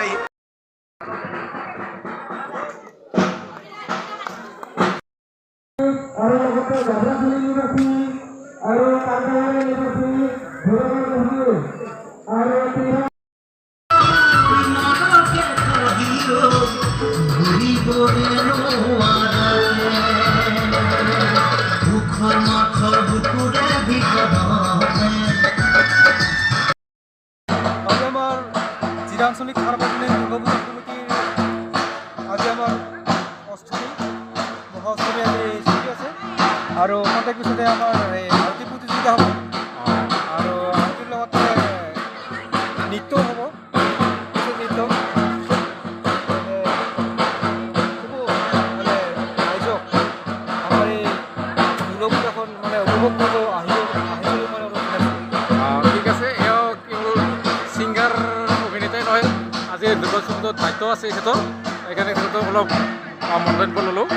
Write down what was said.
পাৰি। আৰু লগতে গাভৰুখিনি নিবাসী আৰু কান্দাহাৰী নিবাসী আৰু আমাৰ জিলা আঞ্চলিক সাৰ্বজনীন দুৰ্গাপূজা কমিটিৰ আজি আমাৰ অষ্টমী মহা অষ্টমী আজি ছুটি আছে আৰু প্ৰত্যেক পিছতে আমাৰ আৰতী প্ৰতিযোগিতা হ'ব আৰু আৰতীৰ লগতে নৃত্যও হ'ব নৃত্য মানে ৰাইজক আমাৰ এই দুৰ্গাপূজাখন মানে উপভোগ কৰিব আহিবলৈ মানে অনুৰোধ জনাইছোঁ। ঠিক আছে এওঁ কেৱল ছিংগাৰ অভিনেতাই নহয় আজি দুৰ্গোৎসৱত দায়িত্ব আছে সিহঁতৰ সেইকাৰণে সিহঁতক অলপ মন্তব্য ল'লোঁ।